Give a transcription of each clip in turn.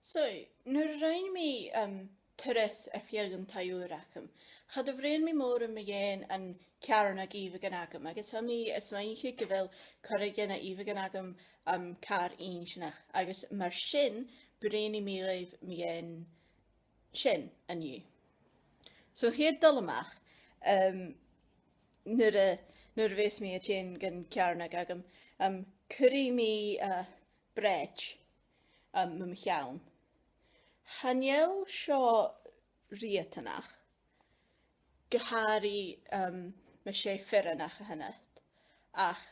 So, nuair a rainn mi turas a beagan taigh chad a bhraon mi mhòr an madainn an cheàrnag beagan agam, agus ha mi is maithe go bhfuil creideis a beagan agam car insnach, agus mar sin bhraon mi raibh madainn sin aniu. So héad dul amach, nuair a bhés mi a tin gan cheàrnag agam, cuirí mi breid my cheann. Chanel seo riatanach, gyhari my sé ffiranach a hynny. Ach,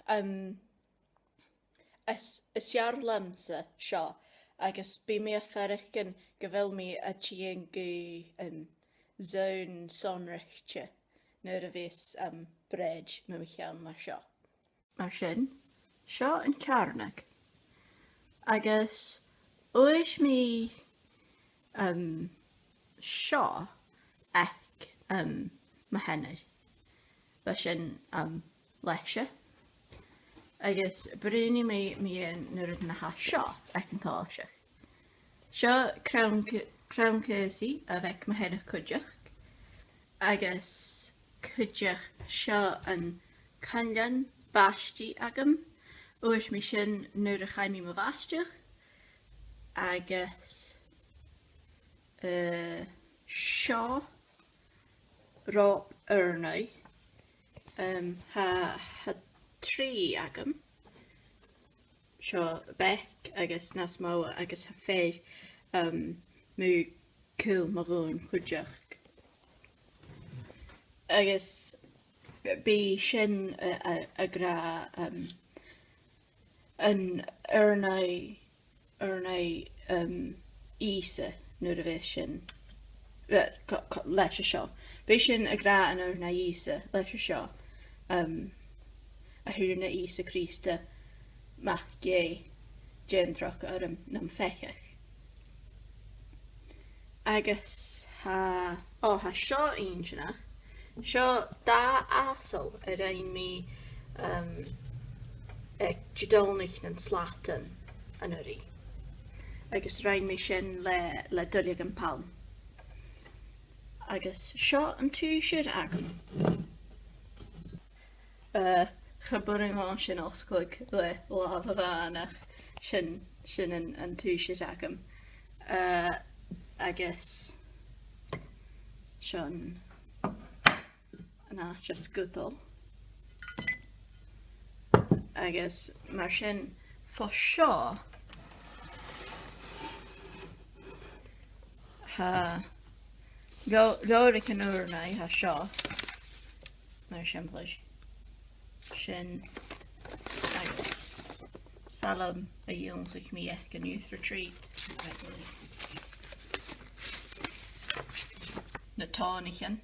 is iar lamsa seo, agus bí mi a ferich gan gyfel mi a tían gu zown sonrichte nuair a bhés breid my cheann mar seo. Mar sin, seo an cheàrnag. Agus oes mi seo ag my hynny. Leis an leise. Agus brynu mi yn nuair na ha seo ag an táiseach. Seo crawn cysi a bheith my hynny cúideach. Agus cúideach seo an canlian báistí agam. Oes mi sin nuair a chaim mi mo báisteach. Agus seo ràbhadh ùrnaighean ha trí agam. Seo bec agus nas mó agus ha féid mú cúil marún chuideach. Agus bí sin a gra an ùrnaighean ísa nuair a bheith sin leis seo. Bé sin a gra an ùrnaighean ísa leis seo a thuúna ísa Crísta mach gé déantrach arm nam feiceach. Agus ha seo insnach, seo dá asal a rainn mi ag ùrnaighean slátan an uirthi. Agus rainn mi sin le dúigh an palm. Agus seo an túisiir agam. Chaburing sin osclaig le ràbhadh sin an túisiir agam. Agus seo an áiteas gúdal. Agus mar sin fá seo ha gáirigh an ùrnaighean ha seo mar siimplais sin agus salam a dhéanamh mi ag an youth retreat na táinighean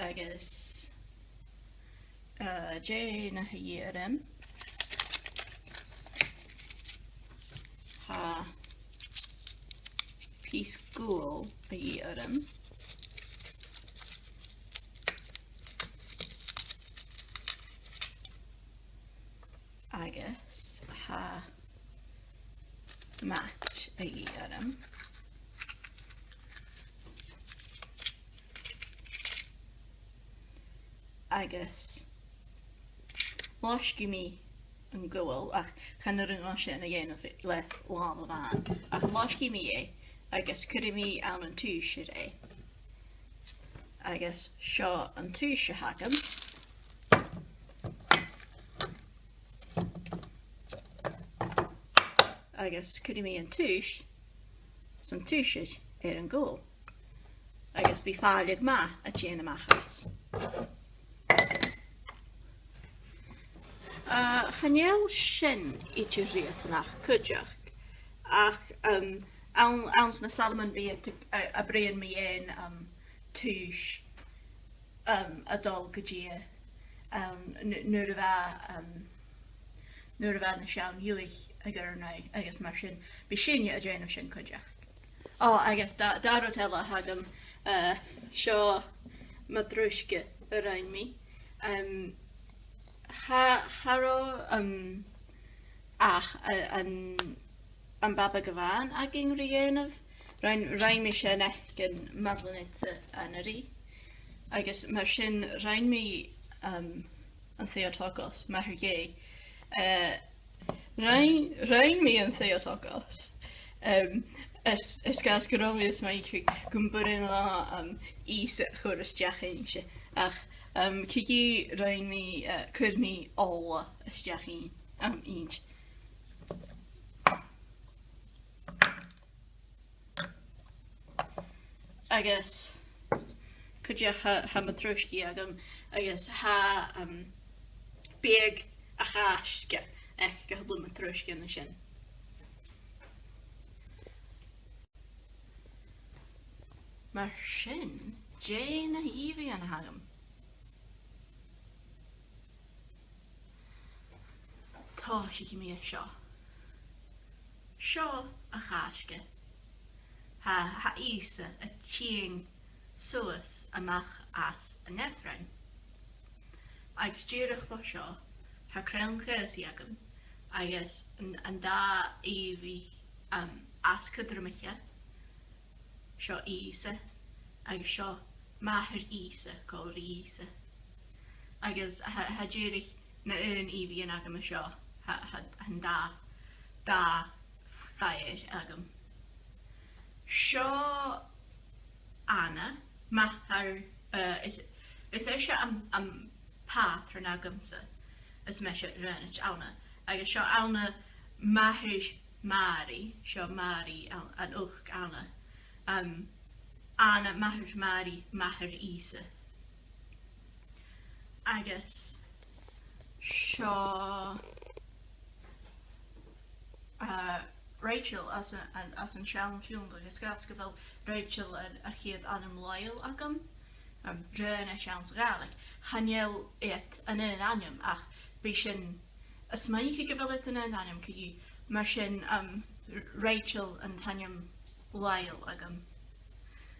agus dèan a iarraidh ha pís gúil a iarraidh agus ha match a iarraidh agus láiscí mi an gúil ach chunar an sin a dhéanamh le ràbhadh ach láiscí mi é agus cuirí mi an túisiir é. Agus seo an túisiir agam. Agus cuirí mi an túis san túisiir an gúil. Agus bí fáiligh ma a tíana amachchas. Chanel sin idir riatanach cúideach ach ans na Salomon bí a bríon mi túis a dul go dtí nuair a bheith na seán dheuch a ùrnaighean agus mar sin bí sinne a déanamh sin cúideach. Agus dáró eile hagam seo madrúisce a rainn mi. Charó ach an an baba gyfan a gyng rhienaf. Rhain mi sy'n yn madlynit yn yr I. Agus mae'r sy'n rhain mi yn theotokos, mae'r gei. Rhain mi yn theotokos. Ys gas gyrofius mae gwmbwrin la is chwrs diach eisiau. Ach, cigi rhain mi cwrni ola ys diach eisiau. Agus cwdiach ha matrwshki agam agus ha beag a chasga gahbl matrwshki yn y sin. Mae'r sin Jane a Evie yn hagam. To si mi a sio. Sio a chasga. Ha isa a chiing suas amach as a nefren. Agus dìreach bo sio, ha crewn chys I agam, agus an da Evie as cydrymycha, sio isa, agus sio mahir isa, gol isa. Agus ha dìreach na Evie yn agam a sio, han da fhuair agam. Sio Anna, mahar, is eisiau am patron agamsa, as mesha rhaid Anna. Agus sio Anna mahir Mari, sio Mari an uch Anna. Anna mahir Mari, mahir Isa. Agus sio Rachel as an siarn fiúnda agus gas go bhfuil Rachel a chiad anam loyal agam rhain a siarns gaelig. Chanel et an anam ach bí sin as mai chi go bhfuil an anam cigi mar sin Rachel an tanam loyal agam.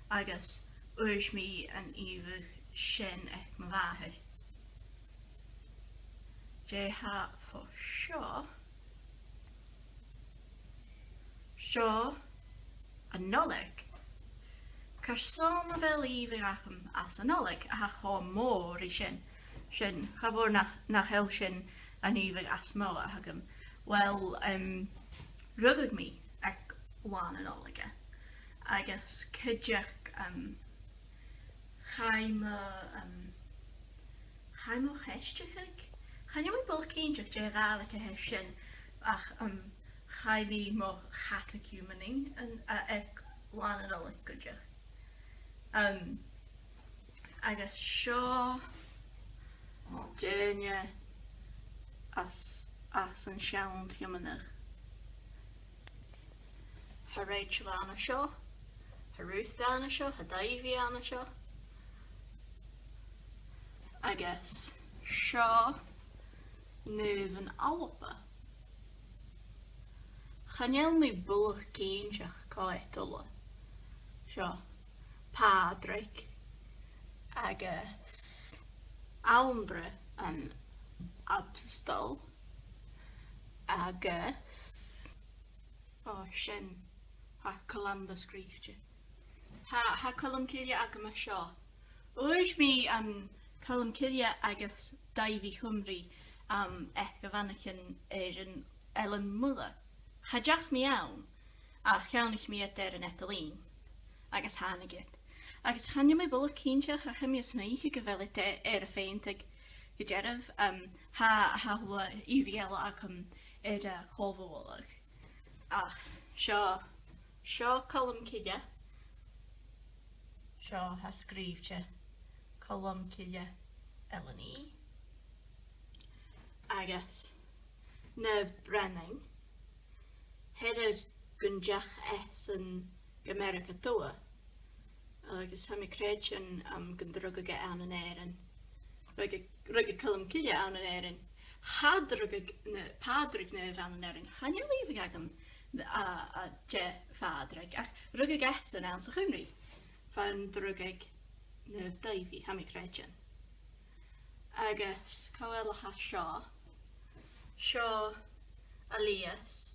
Agus uis mi an Evie sin ma bhathir. Je ha for sure. Sio a noleg. Car son a fel Evie acham as a noleg a cho mhòr I sin. Sin, chafwr nach hel sin an Evie as mhòr a hagam. Wel, rugag mi ac wan an olega. Agus cydjach chaimo hestigig. Chan yw I bol cynjach je gaelig a hes sin ach chaibi mo h-ìomhaighean ag wan an oleg cydjach. Agus sio teine as an siarn h-ìomhaighean. Ha Rachel anna sio, ha Ruth anna sio, ha Davie anna sio. Agus sio nuv an alpa. Chanel mi bwch cynsiach coet ola. Sio Padraig agus Aundre an apostol agus sin ha Columbus Griefje. Ha colum cilia agam a sio. Oes mi colum cilia agus Davie Cymru ec a vanachan an Ellen Muller. Chajach mi iawn, a chiawnich mi at an etalín, agus hanagit. Agus chanio mi bwlw cynsiach a chymio smai chi gyfelit a ffeintig gyderaf ha hwa Evie ela ac a chlofwolwg. Ach, sio colum cydia. Sio ha sgrifche colum cydia Eleni. Agus nef brenning. Hedder gynjach yn America toa. Agus ha mi creid yn gyndrwg an an eirin. Rwyg colum cydia an an eirin. Padrig nef an an eirin. Han you leave agam a je Padraig. Ach rwyg an an sa chymri. Fan drwg nef Davie ha mi creid yn. Agus cawel ha sio. Sio Elias.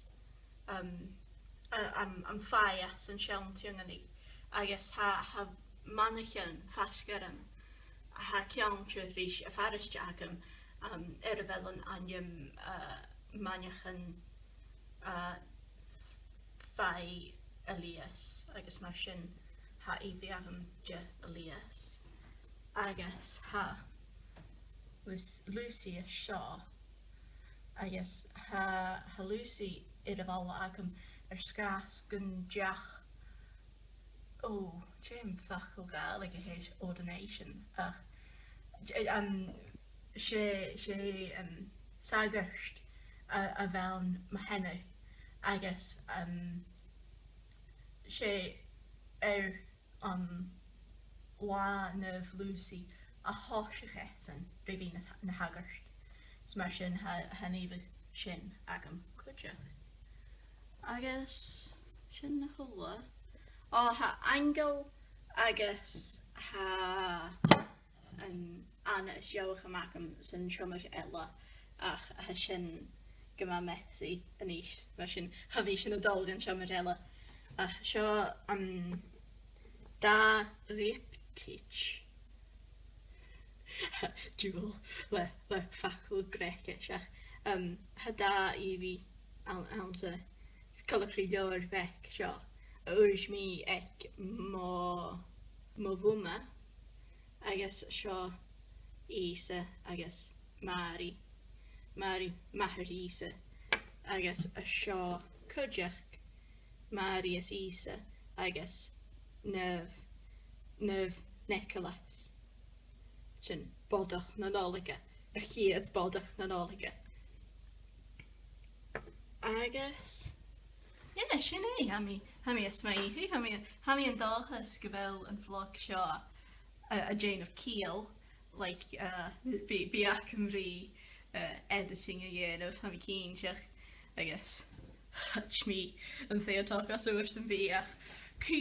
am fhathast an sean tiúnganí agus ha madainn fascaran ha ceantre rís a fhathast agam bheallan an madainn fai Elias agus mar sin ha agam de Elias agus ha was Lucy a seo agus ha Lucy bhaile agam scás gun deach Jim fachail gáil ag a héir ordination sé sagart a bhean ma henne agus sé lá neh Lucy a háisiige san bhí na hagart mar sin haníomh sin agam cuide agus sin na thula ha angel agus ha anna is h-ìomhaighean san siomar eile ach ha sin go messy aníis mar sin ha bhí sin a dulgan siomar eile ach seo dá riptich dual le fachail greiceis ach ha dá bhí ansa colachrí leabhar bheic seo uairis mí ag má bhuma agus seo Isa agus Mary mahar Isa agus a seo cuideach Mary is Isa agus neh Nicholas sin bodach na nálaige a chiad bodach na nálaige agus sin ha mí is maithú ha mí an dáchas go bhfuil an bhlog seo a Jane of Keel like bí acamrí editing a dhéanamh ha mí cíneach agus mí an féotáach as uair san bhí ach cú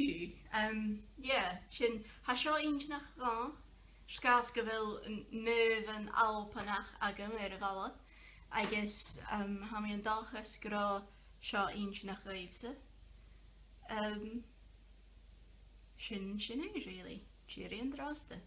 sin ha seo intinach rá scás go bhfuil nuamh an alpanach agam a bhaile agus ha mí an dáchas go rá seo intinach raibhsa sin é really cheery an drásta.